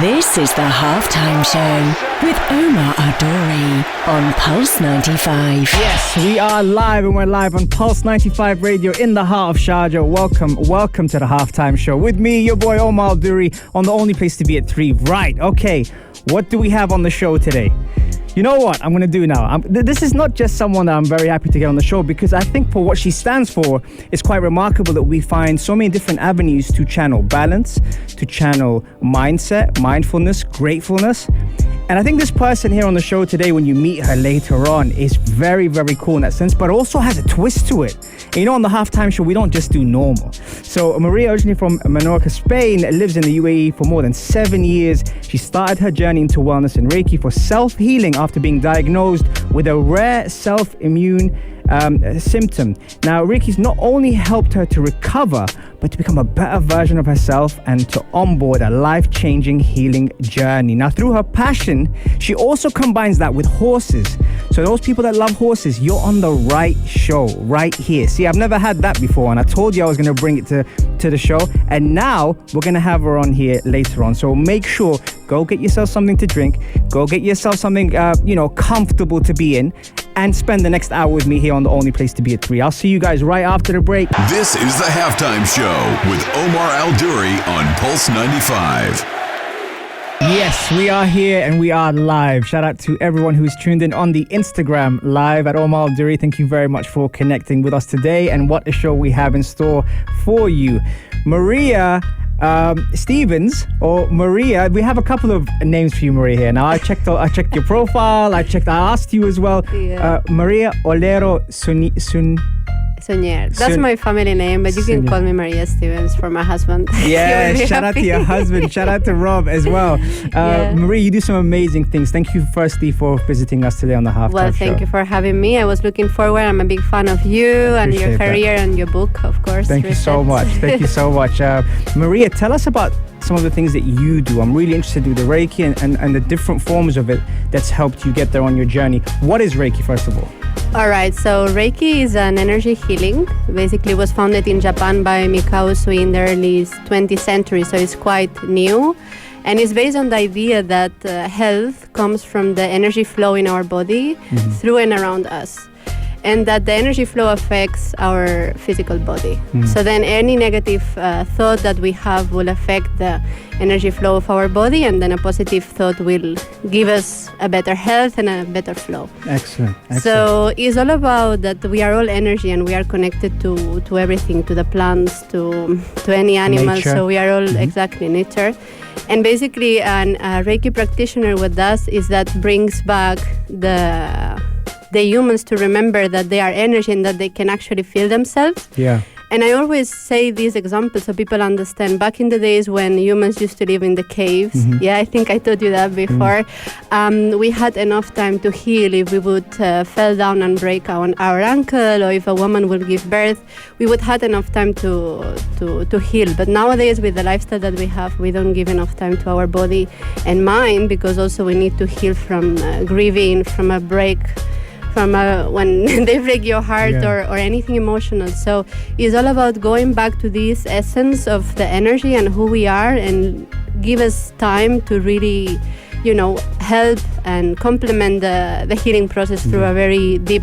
This is the Halftime Show with Omar Adori on Pulse 95. Yes, we are live and we're live on Pulse 95 Radio in the heart of Sharjah. Welcome to the Halftime Show with me, your boy Omar Adori, on the only place to be at 3. Right, okay, what do we have on the show today? You know what I'm going to do now? This is not just someone that I'm very happy to get on the show, because I think for what she stands for, it's quite remarkable that we find so many different avenues to channel balance, to channel mindset, mindfulness, gratefulness. And I think this person here on the show today, when you meet her later on, is very, very cool in that sense, but also has a twist to it. And you know, on the Halftime Show, we don't just do normal. So Maria, originally from Menorca, Spain, lives in the UAE for more than 7 years. She started her journey into wellness and Reiki for self-healing after being diagnosed with a rare self-immune symptom. Now, Reiki's not only helped her to recover, but to become a better version of herself and to onboard a life-changing healing journey. Now, through her passion, she also combines that with horses. So those people that love horses, you're on the right show right here. See, I've never had that before, and I told you I was going to bring it to the show, and now we're going to have her on here later on. So make sure, go get yourself something to drink, go get yourself something, comfortable to be in, and spend the next hour with me here on the only place to be at 3. I'll see you guys right after the break. This is the Halftime Show with Omar Al-Duri on Pulse 95. Yes, we are here and we are live. Shout out to everyone who's tuned in on the Instagram live at Omar Al-Duri. Thank you very much for connecting with us today, and what a show we have in store for you. Maria Stevens, or Maria, we have a couple of names for you, Maria, here. Now I checked your profile, I asked you as well. Yeah. Maria Ollero Sunyer. That's my family name, but you can call me Maria Stevens for my husband. Yeah, shout out to your husband. Shout out to Rob as well. Maria, you do some amazing things. Thank you firstly for visiting us today on the Halftime Show. Well, thank you for having me. I was looking forward. I'm a big fan of you and your career and your book, of course. Thank you so much. Thank you so much. Maria, tell us about some of the things that you do. I'm really interested with the Reiki and the different forms of it that's helped you get there on your journey. What is Reiki, first of all? All right, so Reiki is an energy healing. Basically, it was founded in Japan by Mikao Usui in the early 20th century, so it's quite new. And it's based on the idea that health comes from the energy flow in our body through and around us, and that the energy flow affects our physical body. So then any negative thought that we have will affect the energy flow of our body, and then a positive thought will give us a better health and a better flow. Excellent. So it's all about that we are all energy, and we are connected to everything, to the plants, to any animal. Nature. So we are all exactly nature. And basically, a Reiki practitioner, what does is that brings back the humans to remember that they are energy and that they can actually feel themselves. Yeah. And I always say these examples so people understand. Back in the days when humans used to live in the caves, I think I told you that before, we had enough time to heal. If we would fall down and break our ankle, or if a woman would give birth, we would have enough time to heal. But nowadays, with the lifestyle that we have, we don't give enough time to our body and mind, because also we need to heal from grieving, from a break, from when they break your heart, or anything emotional. So it's all about going back to this essence of the energy and who we are, and give us time to really, help and complement the healing process through a very deep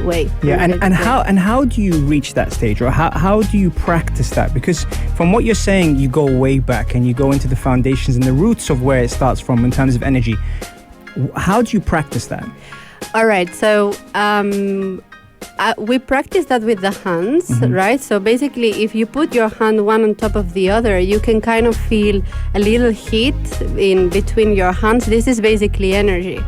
way. Yeah, and how do you reach that stage, or how do you practice that? Because from what you're saying, you go way back and you go into the foundations and the roots of where it starts from in terms of energy. How do you practice that? All right, so we practice that with the hands, right? So basically, if you put your hand one on top of the other, you can kind of feel a little heat in between your hands. This is basically energy.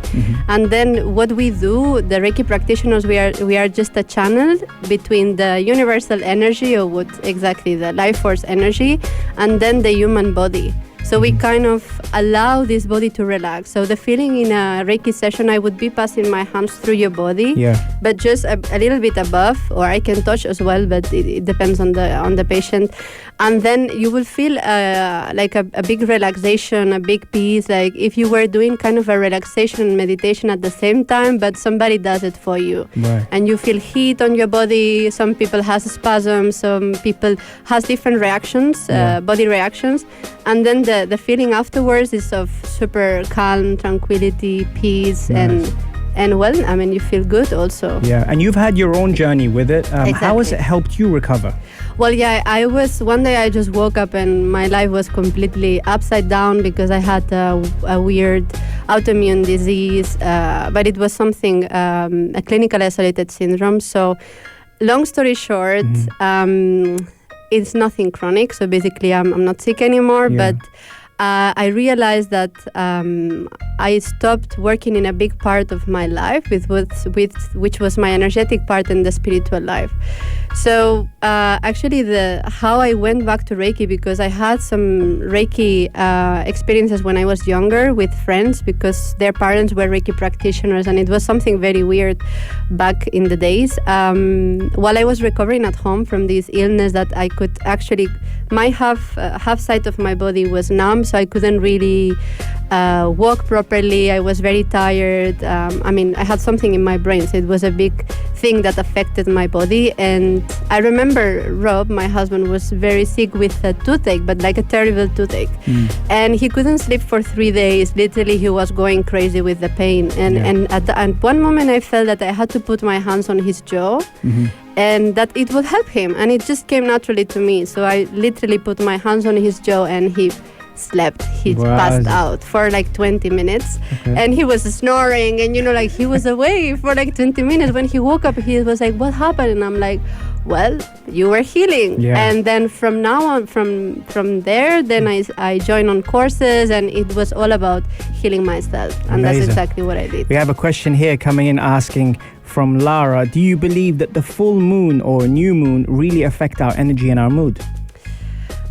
And then what we do, the Reiki practitioners, we are just a channel between the universal energy, or what exactly the life force energy, and then the human body. So we kind of allow this body to relax. So the feeling in a Reiki session, I would be passing my hands through your body, but just a little bit above, or I can touch as well, but it depends on the patient. And then you will feel like a big relaxation, a big peace, like if you were doing kind of a relaxation and meditation at the same time, but somebody does it for you. Right. And you feel heat on your body. Some people has spasms, some people has different reactions, body reactions. And then the feeling afterwards is of super calm, tranquility, peace, and well, I mean, you feel good also. Yeah, and you've had your own journey with it. Exactly. How has it helped you recover? Well, yeah, one day I just woke up and my life was completely upside down because I had a weird autoimmune disease, but it was something, a clinical isolated syndrome. So long story short, it's nothing chronic. So basically I'm not sick anymore, but I realized that I stopped working in a big part of my life, which was my energetic part and the spiritual life. So actually, how I went back to Reiki, because I had some Reiki experiences when I was younger with friends, because their parents were Reiki practitioners, and it was something very weird back in the days. While I was recovering at home from this illness, that I could actually, my half side of my body was numb, so I couldn't really walk properly. I was very tired. I mean, I had something in my brain, so it was a big thing that affected my body. And I remember Rob, my husband, was very sick with a toothache, but like a terrible toothache. And he couldn't sleep for 3 days. Literally, he was going crazy with the pain. And at one moment, I felt that I had to put my hands on his jaw. And that it would help him. And it just came naturally to me. So I literally put my hands on his jaw and he slept. He passed out for like 20 minutes. And he was snoring and, like he was away for like 20 minutes. When he woke up, he was like, what happened? And I'm like, well, you were healing. And then from now on, from there, then I joined on courses, and it was all about healing myself. And Amazing. That's exactly what I did. We have a question here coming in asking from Lara, do you believe that the full moon or new moon really affect our energy and our mood?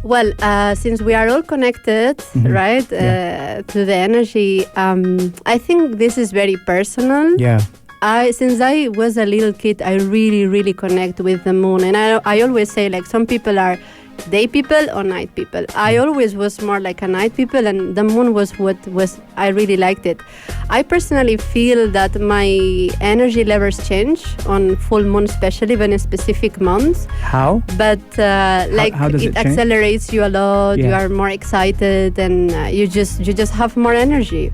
Well, since we are all connected, right, to the energy, I think this is very personal. Since I was a little kid, I really, really connect with the moon. And I always say, like, some people are day people or night people. I always was more like a night people, and the moon was I really liked it. I personally feel that my energy levels change on full moon, especially when in specific months. How? But how does it accelerates you a lot. You are more excited, and you just have more energy.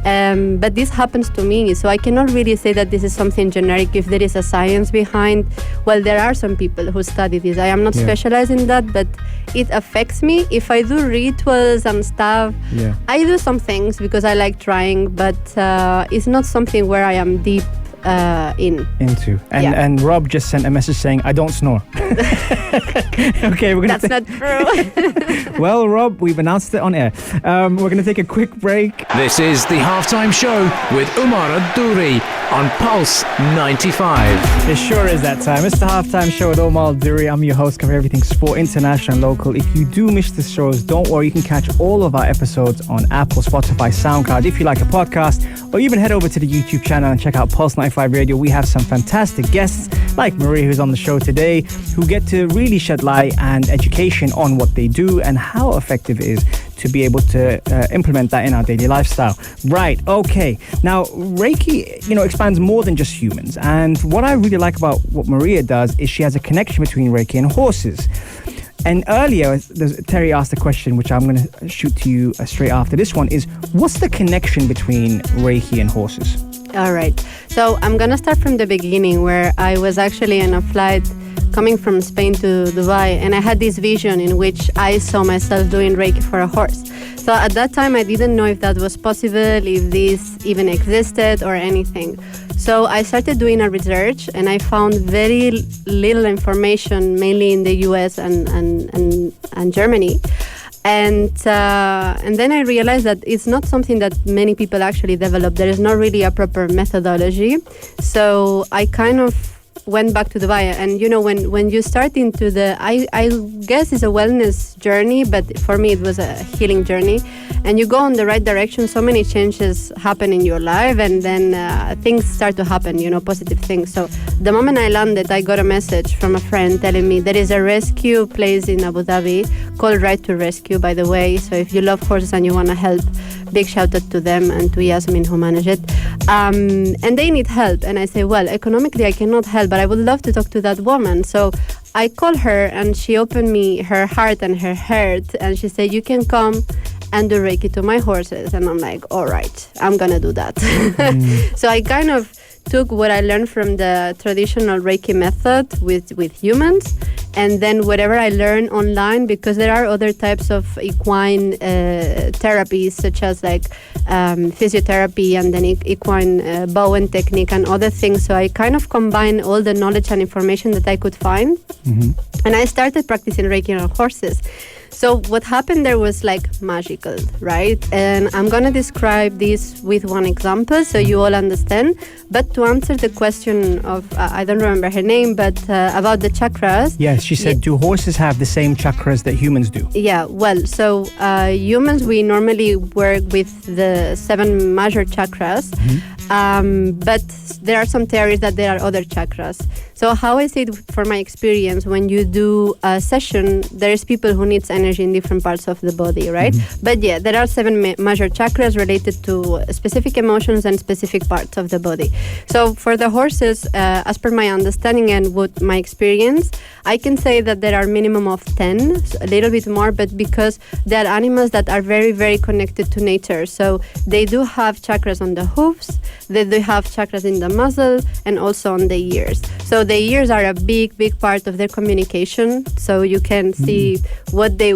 But this happens to me, so I cannot really say that this is something generic. If there is a science behind, well, there are some people who study this. I am not specialized in that, but it affects me. If I do rituals and stuff, I do some things because I like trying, but it's not something where I am deep into. And Rob just sent a message saying, I don't snore. Okay, we're gonna That's not true. Well, Rob, we've announced it on air. We're gonna take a quick break. This is the Halftime Show with Omar Al-Duri on Pulse 95. It sure is that time. It's the Halftime Show with Omar Al-Duri. I'm your host, covering everything sport, international and local. If you do miss the shows, don't worry. You can catch all of our episodes on Apple, Spotify, SoundCloud, if you like a podcast, or even head over to the YouTube channel and check out Pulse 95 Radio. We have some fantastic guests like Maria, who's on the show today, who get to really shed light and education on what they do and how effective it is to be able to implement that in our daily lifestyle. Right, okay. Now, Reiki, expands more than just humans. And what I really like about what Maria does is she has a connection between Reiki and horses. And earlier, Terry asked a question, which I'm going to shoot to you straight after this one, is what's the connection between Reiki and horses? All right. So I'm going to start from the beginning, where I was actually on a flight coming from Spain to Dubai, and I had this vision in which I saw myself doing Reiki for a horse. So at that time, I didn't know if that was possible, if this even existed or anything. So I started doing a research, and I found very little information, mainly in the US and Germany. And then I realized that it's not something that many people actually develop. There is not really a proper methodology. So I kind of went back to Dubai, and when you start into I guess it's a wellness journey, but for me it was a healing journey, and you go in the right direction, so many changes happen in your life, and then things start to happen, positive things. So the moment I landed, I got a message from a friend telling me there is a rescue place in Abu Dhabi called Right to Rescue, by the way. So if you love horses and you want to help, big shout out to them and to Yasmin, who manage it. And they need help. And I say, well, economically I cannot help, but I would love to talk to that woman. So I called her, and she opened me her heart and her heart, and she said, you can come and do Reiki to my horses. And I'm like, all right, I'm going to do that. So I kind of took what I learned from the traditional Reiki method with humans, and then whatever I learned online, because there are other types of equine therapies, such as like physiotherapy and then equine Bowen technique and other things. So I kind of combined all the knowledge and information that I could find, and I started practicing Reiki on horses. So what happened there was like magical, right? And I'm going to describe this with one example so you all understand. But to answer the question of, I don't remember her name, but about the chakras. Yes, she said, do horses have the same chakras that humans do? Yeah, well, so humans, we normally work with the 7 major chakras. But there are some theories that there are other chakras. So how I see it for my experience, when you do a session, there is people who needs energy in different parts of the body, right? But yeah, there are 7 major chakras related to specific emotions and specific parts of the body. So for the horses, as per my understanding and what my experience, I can say that there are minimum of 10, so a little bit more, but because they are animals that are very, very connected to nature. So they do have chakras on the hooves, they do have chakras in the muzzle, and also on the ears. So the ears are a big, big part of their communication. So you can see what they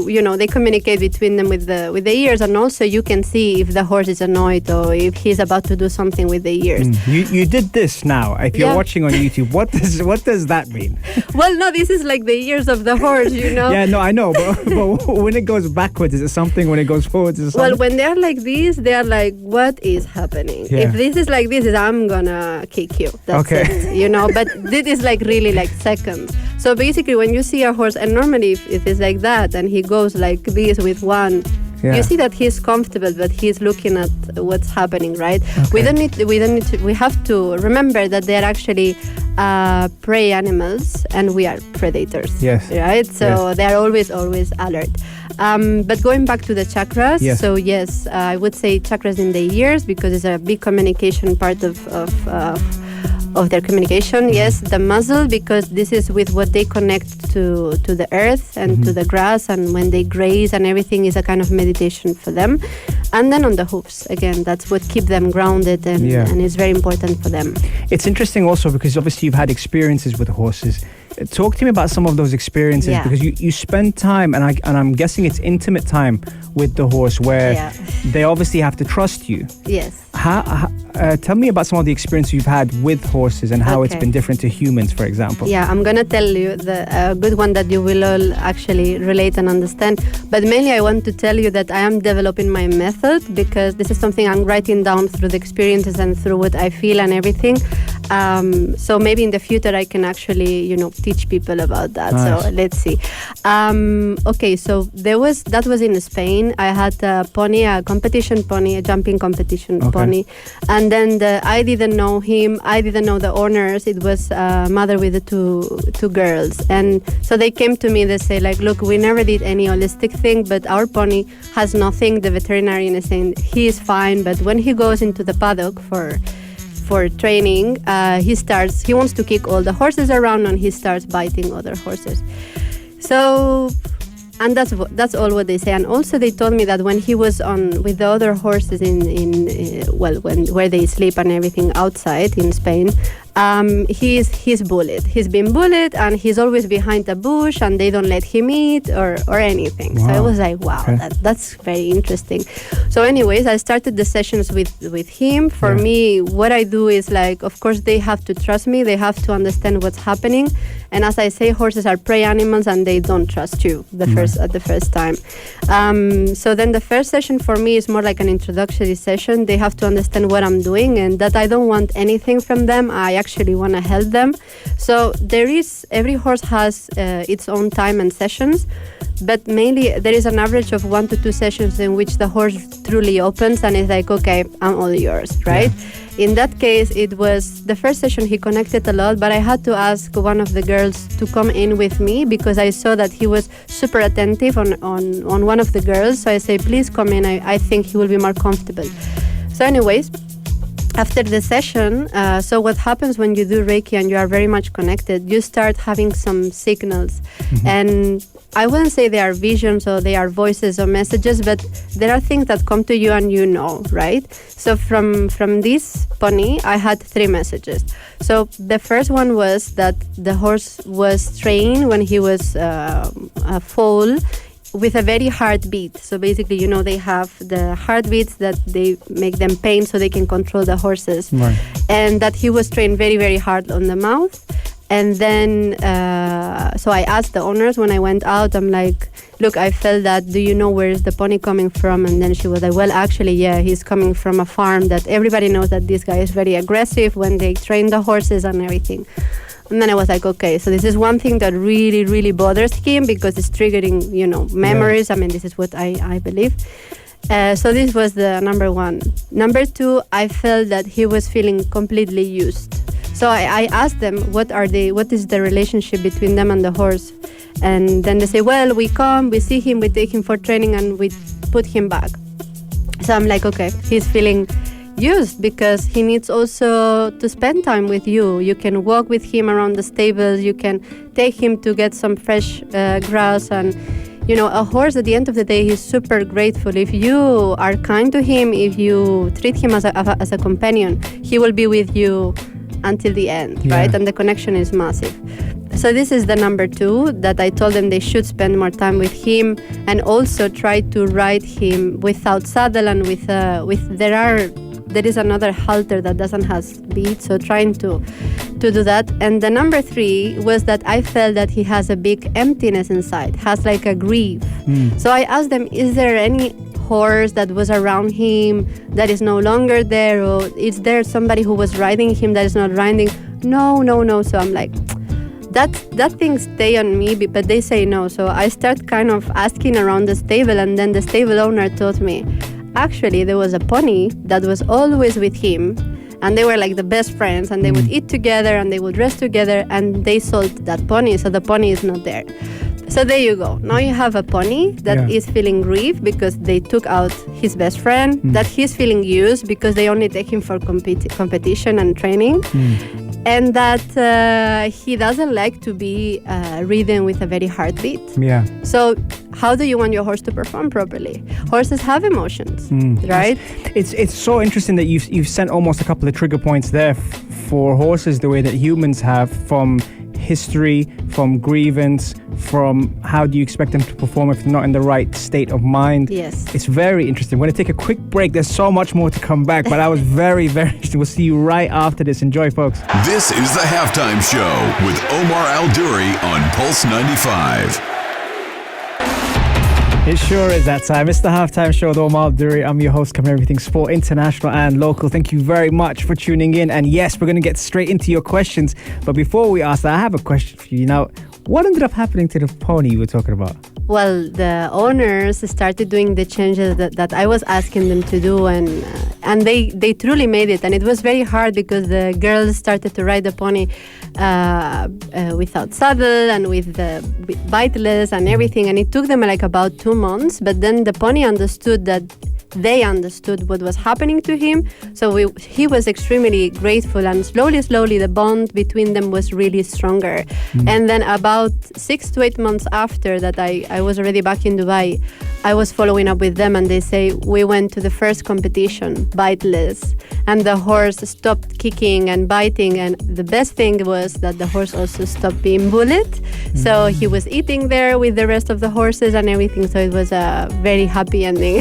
communicate between them with the ears, and also you can see if the horse is annoyed or if he's about to do something with the ears. You did this now. If you're watching on YouTube, what does that mean? Well, no, this is like the ears of the horse, Yeah, no, I know, but when it goes backwards, is it something? When it goes forwards, is it something? Well, when they're like this, they are like, what is happening? Yeah. If this is like this, I'm gonna kick you. That's Okay. it, but this is like really like seconds. So basically, when you see a horse, and normally if it's like that, and he goes like this with one, you see that he's comfortable, but he's looking at what's happening, right? Okay. We have to remember that they're actually prey animals, and we are predators. Yes. Right? So they're always alert. But going back to the chakras, so yes, I would say chakras in the ears, because it's a big communication part of their communication. Yes, the muzzle, because this is with what they connect to the earth and to the grass, and when they graze and everything is a kind of meditation for them. And then on the hooves, again, that's what keeps them grounded and is very important for them. It's interesting also because obviously you've had experiences with horses. Talk to me about some of those experiences, because you spend time, and I'm guessing it's intimate time with the horse, where they obviously have to trust you. Yes. Tell me about some of the experiences you've had with horses and how it's been different to humans, for example. Yeah, I'm going to tell you the good one that you will all actually relate and understand. But mainly I want to tell you that I am developing my method, because this is something I'm writing down through the experiences and through what I feel and everything. So maybe in the future I can actually, teach people about that. Nice. So let's see. Okay, so that was in Spain. I had a pony, a competition pony, a jumping competition pony. And then I didn't know him. I didn't know the owners. It was a mother with the two girls. And so they came to me, they say like, look, we never did any holistic thing, but our pony has nothing. The veterinarian is saying he is fine, but when he goes into the paddock for training, he wants to kick all the horses around, and he starts biting other horses. So, and that's all what they say. And also they told me that when he was on with the other horses where they sleep and everything outside in Spain, he's bullied. He's been bullied, and he's always behind a bush, and they don't let him eat or anything. Wow. So I was like, wow, that's very interesting. So anyways, I started the sessions with him. For me, what I do is like, of course, they have to trust me. They have to understand what's happening. And as I say, horses are prey animals, and they don't trust you at the first time. So then the first session for me is more like an introductory session. They have to understand what I'm doing, and that I don't want anything from them. I actually want to help them. So every horse has its own time and sessions, but mainly there is an average of 1 to 2 sessions in which the horse truly opens and is like, okay, I'm all yours, right? In that case, it was the first session, he connected a lot, but I had to ask one of the girls to come in with me, because I saw that he was super attentive on one of the girls. So I say, please come in, I think he will be more comfortable. So anyways, after the session, so what happens when you do Reiki and you are very much connected, you start having some signals. And I wouldn't say they are visions or they are voices or messages, but there are things that come to you and you know, right? So from this pony, I had 3 messages. So the first one was that the horse was trained when he was a foal with a very hard beat. So basically, they have the heartbeats that they make them pain so they can control the horses. Right. And that he was trained very, very hard on the mouth. And then, so I asked the owners when I went out, I'm like, look, I felt that, do you know where is the pony coming from? And then she was like, well, actually, yeah, he's coming from a farm that everybody knows that this guy is very aggressive when they train the horses and everything. And then I was like, okay, so this is one thing that really, really bothers him because it's triggering, memories. I mean, this is what I believe. So this was the number 1. Number 2, I felt that he was feeling completely used. So I asked them, what is the relationship between them and the horse? And then they say, well, we come, we see him, we take him for training, and we put him back. So I'm like, okay, he's feeling used because he needs also to spend time with you. You can walk with him around the stables, you can take him to get some fresh grass, and a horse at the end of the day, he's super grateful. If you are kind to him, if you treat him as a companion, he will be with you until the end, right? And the connection is massive. So this is the number 2 that I told them they should spend more time with him and also try to ride him without saddle and there is another halter that doesn't have beat, so trying to do that. And the number 3 was that I felt that he has a big emptiness inside, has like a grief. So I asked them, is there any horse that was around him that is no longer there, or is there somebody who was riding him that is not riding? No. So I'm like, that thing stay on me, but they say no. So I start kind of asking around the stable, and then the stable owner told me, actually, there was a pony that was always with him, and they were like the best friends, and they would eat together, and they would rest together, and they sold that pony, so the pony is not there. So there you go. Now you have a pony that is feeling grief because they took out his best friend, that he's feeling used because they only take him for competition and training, and that he doesn't like to be ridden with a very hard beat. Yeah. So how do you want your horse to perform properly? Horses have emotions, right? It's so interesting that you've sent almost a couple of trigger points there for horses the way that humans have, from history, from grievance, from how do you expect them to perform if they're not in the right state of mind. Yes. It's very interesting. We're going to take a quick break. There's so much more to come back, but that was very, very interesting. We'll see you right after this. Enjoy, folks. This is the Halftime Show with Omar Al-Duri on Pulse 95. It sure is that time. It's the Halftime Show with Omar Al-Duri. I'm your host, covering everything sport, international and local. Thank you very much for tuning in. And yes, we're going to get straight into your questions. But before we ask that, I have a question for you. Now, what ended up happening to the pony you were talking about? Well, the owners started doing the changes that I was asking them to do, and they truly made it. And it was very hard because the girls started to ride the pony without saddle and with biteless and everything. And it took them like about 2 months. But then the pony understood that they understood what was happening to him. So he was extremely grateful, and slowly the bond between them was really stronger. And then about 6 to 8 months after that, I was already back in Dubai. I was following up with them, and they say we went to the first competition, biteless, and the horse stopped kicking and biting, and the best thing was that the horse also stopped being bullied. So he was eating there with the rest of the horses and everything, so it was a very happy ending.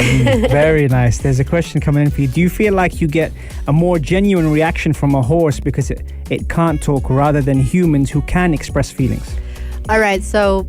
Very nice. There's a question coming in for you. Do you feel like you get a more genuine reaction from a horse because it can't talk, rather than humans who can express feelings? All right, so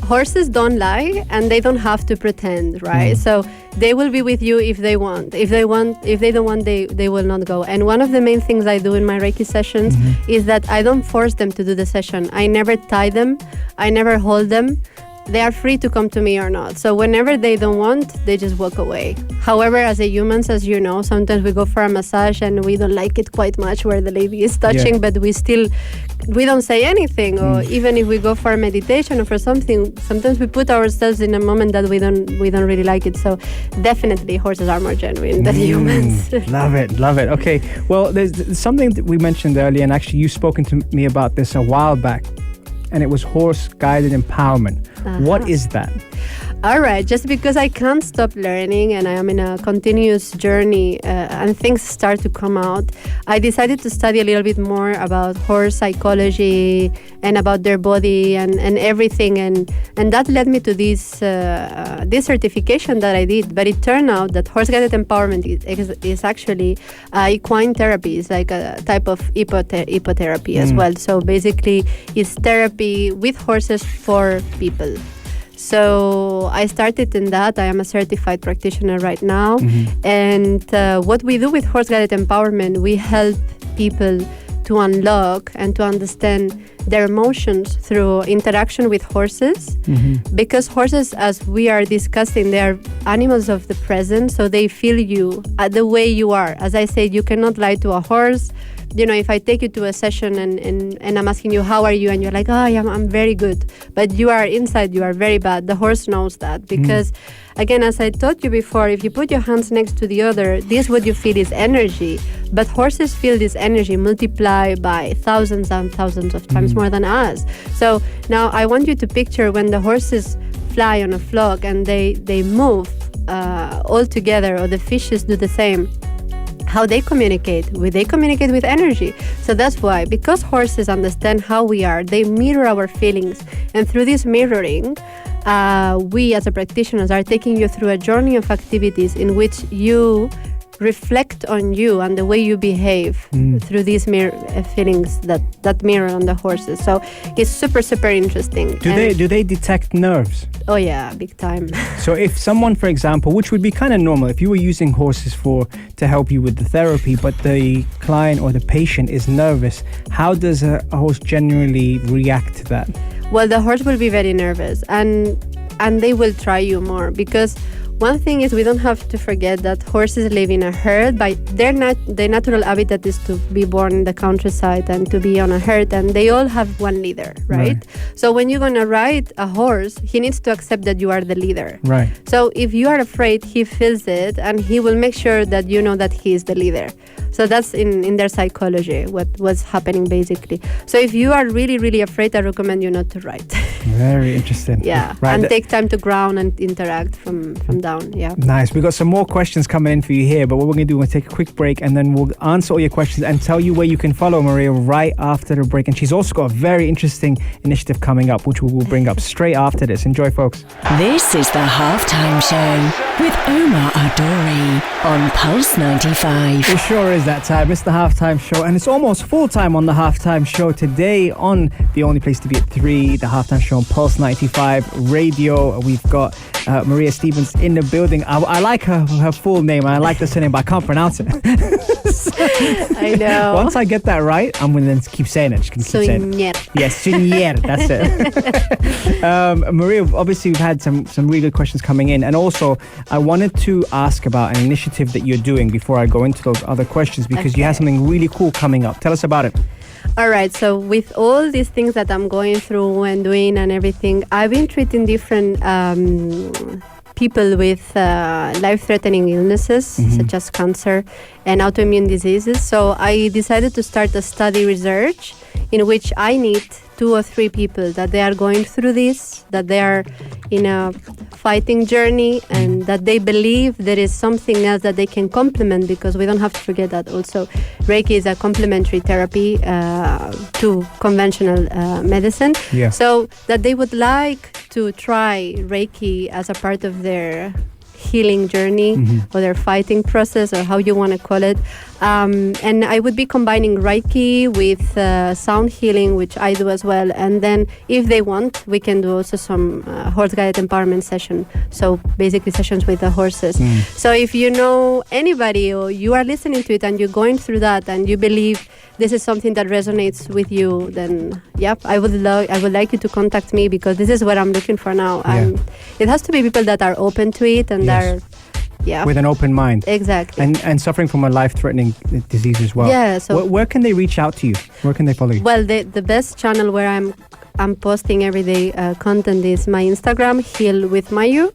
horses don't lie and they don't have to pretend, right? So they will be with you if they want. If they don't want, they will not go. And one of the main things I do in my Reiki sessions is that I don't force them to do the session. I never tie them. I never hold them. they are free to come to me or not. So whenever they don't want, they just walk away. However, as a humans, as you know, sometimes we go for a massage and we don't like it quite much where the lady is touching, but we don't say anything. Or even if we go for a meditation or for something, sometimes we put ourselves in a moment that we don't really like it. So definitely horses are more genuine than humans. Love it. Okay, well, there's something that we mentioned earlier, and actually you've spoken to me about this a while back, and it was horse-guided empowerment. What is that? All right, just because I can't stop learning and I am in a continuous journey and things start to come out, I decided to study a little bit more about horse psychology and about their body and everything. And that led me to this certification that I did. But it turned out that horse-guided empowerment is actually equine therapy. It's like a type of hippotherapy as well. So basically, it's therapy with horses for people. So I started in that. I am a certified practitioner right now. And what we do with horse-guided empowerment, we help people to unlock and to understand their emotions through interaction with horses. Because horses, as we are discussing, they are animals of the present, so they feel you the way you are. As I said, you cannot lie to a horse. You know, if I take you to a session and I'm asking you, how are you? And you're like, I'm very good. But you are inside, you are very bad. The horse knows that because, again, as I taught you before, if you put your hands next to the other, this what you feel is energy. But horses feel this energy multiply by thousands and thousands of times more than us. So now I want you to picture when the horses fly on a flock and they move all together, or the fishes do the same. How they communicate with energy. So that's why, because horses understand how we are, they mirror our feelings. And through this mirroring, we as a practitioners are taking you through a journey of activities in which you reflect on you and the way you behave through these feelings that mirror on the horses. So it's super, super interesting. Do they detect nerves? Oh yeah, big time. So if someone, for example, which would be kind of normal, if you were using horses to help you with the therapy, but the client or the patient is nervous, how does a horse generally react to that? Well, the horse will be very nervous and they will try you more, because one thing is we don't have to forget that horses live in a herd. By their natural habitat is to be born in the countryside and to be on a herd, and they all have one leader, right? So when you're going to ride a horse, he needs to accept that you are the leader. Right. So if you are afraid, he feels it and he will make sure that you know that he is the leader. So that's in their psychology, what's happening basically. So if you are really, really afraid, I recommend you not to ride. Very interesting. Yeah, right. And take time to ground and interact from down. Yeah. Nice. We've got some more questions coming in for you here, but what we're going to do, we're going to take a quick break and then we'll answer all your questions and tell you where you can follow Maria right after the break. And she's also got a very interesting initiative coming up, which we will bring up straight after this. Enjoy, folks. This is the Halftime Show with Omar Adori on Pulse 95. It sure is that time. It's the Halftime Show, and it's almost full time on the Halftime Show today on the only place to be at 3, the Halftime Show on Pulse 95 Radio. We've got Maria Stevens in the building. I like her full name, and I like the surname, but I can't pronounce it. I know. Once I get that right, I'm going to keep saying it. Just keep saying it. Yes, Sunyer. That's it. Maria, obviously we've had some really good questions coming in, and also I wanted to ask about an initiative that you're doing before I go into those other questions, because you have something really cool coming up. Tell us about it. All right, so with all these things that I'm going through and doing and everything, I've been treating different people with life-threatening illnesses, such as cancer and autoimmune diseases. So I decided to start a study research in which I need 2 or 3 people that they are going through this, that they are in a fighting journey, and that they believe there is something else that they can complement, because we don't have to forget that also Reiki is a complementary therapy to conventional medicine. So that they would like to try Reiki as a part of their healing journey or their fighting process, or how you want to call it. And I would be combining Reiki with sound healing, which I do as well. And then if they want, we can do also some horse-guided empowerment session. So basically sessions with the horses. So if you know anybody, or you are listening to it and you're going through that and you believe this is something that resonates with you, then I would like you to contact me, because this is what I'm looking for now. And it has to be people that are open to it and are with an open mind. Exactly. And suffering from a life-threatening disease as well. Yeah. So where can they reach out to you? Where can they follow you? Well, the best channel where I'm posting everyday content is my Instagram, Heal with Mayu,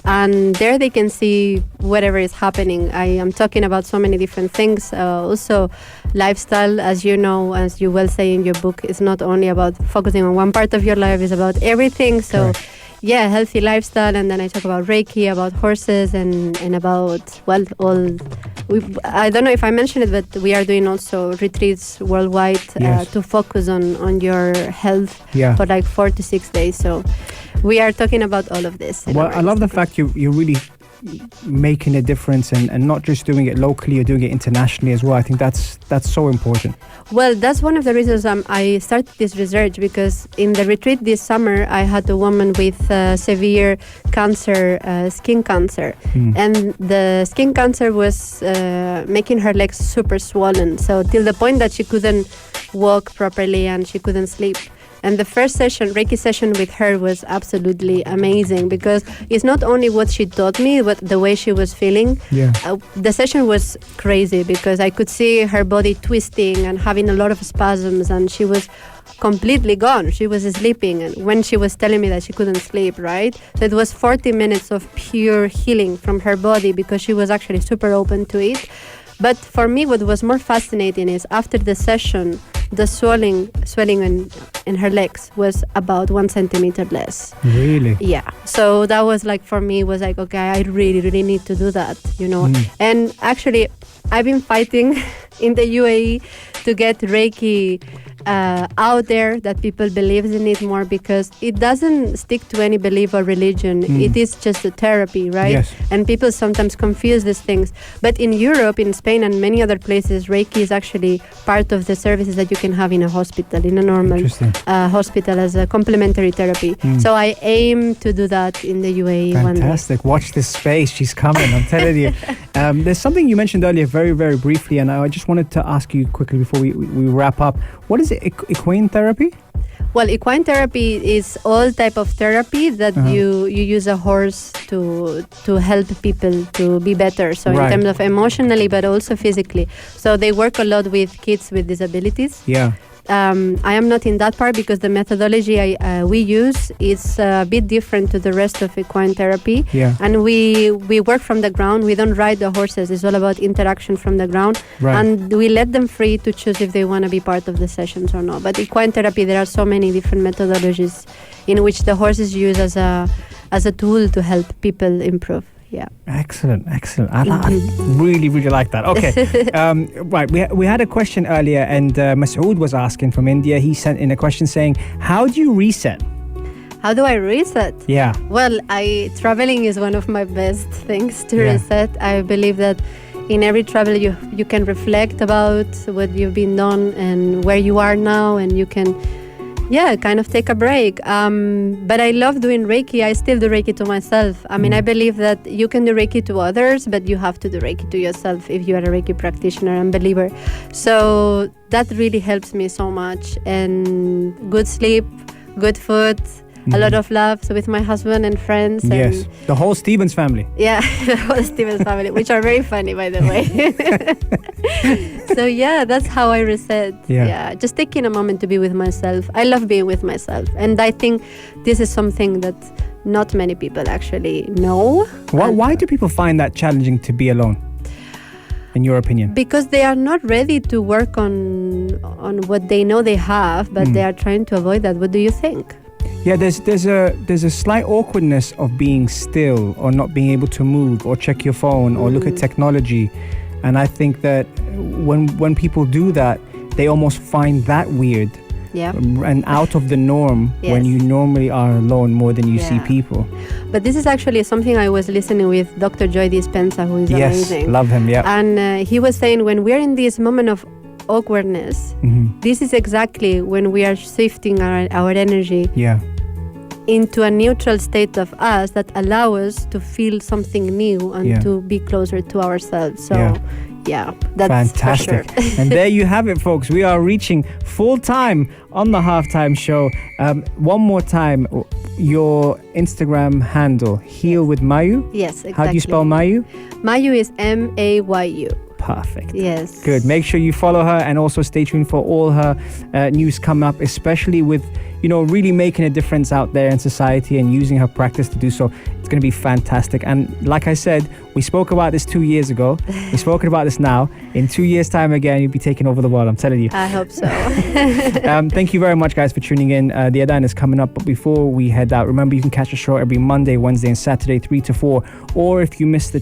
and there they can see whatever is happening. I am talking about so many different things. Also, lifestyle, as you know, as you well say in your book, is not only about focusing on one part of your life; it's about everything. So. Correct. Yeah, healthy lifestyle, and then I talk about Reiki, about horses, and about I don't know if I mentioned it, but we are doing also retreats worldwide to focus on your health for like 4 to 6 days. So we are talking about all of this. Well, I love the fact you're really making a difference, and not just doing it locally, you're doing it internationally as well. I think that's so important. Well, that's one of the reasons I started this research, because in the retreat this summer I had a woman with severe cancer, skin cancer, and the skin cancer was making her legs super swollen, so till the point that she couldn't walk properly and she couldn't sleep. And the first session, Reiki session with her, was absolutely amazing, because it's not only what she taught me, but the way she was feeling. The session was crazy, because I could see her body twisting and having a lot of spasms, and she was completely gone. She was sleeping, and when she was telling me that she couldn't sleep, right? So it was 40 minutes of pure healing from her body, because she was actually super open to it. But for me, what was more fascinating is after the session, the swelling in her legs was about 1 centimeter less. Really? Yeah. So that was like, for me, was like, okay, I really, really need to do that, you know. And actually, I've been fighting in the UAE to get Reiki out there, that people believes in it more, because it doesn't stick to any belief or religion. It is just a therapy, right? Yes. And people sometimes confuse these things. But in Europe, in Spain, and many other places, Reiki is actually part of the services that you can have in a hospital, in a normal hospital, as a complementary therapy. So I aim to do that in the UAE one day. Fantastic. Watch this space. She's coming, I'm telling you. There's something you mentioned earlier very, very briefly, and I just wanted to ask you quickly before we wrap up. What is it, equine therapy? Well, equine therapy is all type of therapy that you use a horse to help people to be better. So in terms of emotionally, but also physically. So they work a lot with kids with disabilities. Yeah. I am not in that part, because the methodology we use is a bit different to the rest of equine therapy. Yeah. And we work from the ground. We don't ride the horses. It's all about interaction from the ground. Right. And we let them free to choose if they want to be part of the sessions or not. But equine therapy, there are so many different methodologies in which the horse is used as a tool to help people improve. Yeah. Excellent. I really, really like that. Okay. Right. We had a question earlier, and Masood was asking from India. He sent in a question saying, how do you reset? How do I reset? Yeah. Well, traveling is one of my best things to reset. I believe that in every travel you can reflect about what you've been done and where you are now, and you can kind of take a break. But I love doing Reiki. I still do Reiki to myself. I mean, I believe that you can do Reiki to others, but you have to do Reiki to yourself if you are a Reiki practitioner and believer. So that really helps me so much. And good sleep, good food, a lot of laughs with my husband and friends. Yes, the whole Stevens family. Yeah, the whole Stevens family, which are very funny, by the way. So that's how I reset. Yeah, just taking a moment to be with myself. I love being with myself, and I think this is something that not many people actually know. Why do people find that challenging to be alone, in your opinion? Because they are not ready to work on what they know they have, but they are trying to avoid that. What do you think? Yeah, there's a slight awkwardness of being still, or not being able to move, or check your phone, or look at technology. And I think that when people do that, they almost find that weird. Yeah. and out of the norm when Yes. you normally are alone more than you see Yeah. people. But this is actually something I was listening with Dr. Joy Dispenza, who is Yes, amazing. love him, yeah. And he was saying when we're in this moment of awkwardness, this is exactly when we are shifting our energy Yeah. into a neutral state of us that allow us to feel something new and Yeah. to be closer to ourselves. So, that's Fantastic. for sure. And there you have it, folks. We are reaching full time on the halftime show. One more time, your Instagram handle, Heal with Mayu. Yes, exactly. How do you spell Mayu? Mayu is Mayu. Perfect. Yes. Good. Make sure you follow her and also stay tuned for all her news come up, especially with, really making a difference out there in society and using her practice to do so. It's going to be fantastic. And like I said, we spoke about this 2 years ago. We've spoken about this now. In 2 years' time again, you'll be taking over the world. I'm telling you. I hope so. Thank you very much, guys, for tuning in. The Adan is coming up. But before we head out, remember you can catch the show every Monday, Wednesday, and Saturday, 3 to 4. Or if you missed the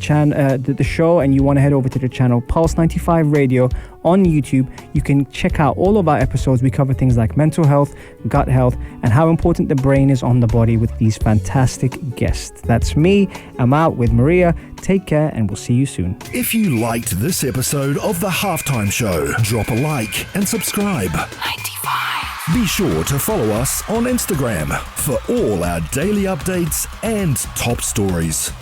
show and you want to head over to the channel Pulse 95 Radio on YouTube, you can check out all of our episodes. We cover things like mental health, gut health, and how important the brain is on the body with these fantastic guests. That's me. I'm out with Maria. Take care, and we'll see you soon. If you liked this episode of The Halftime Show, drop a like and subscribe. 95. Be sure to follow us on Instagram for all our daily updates and top stories.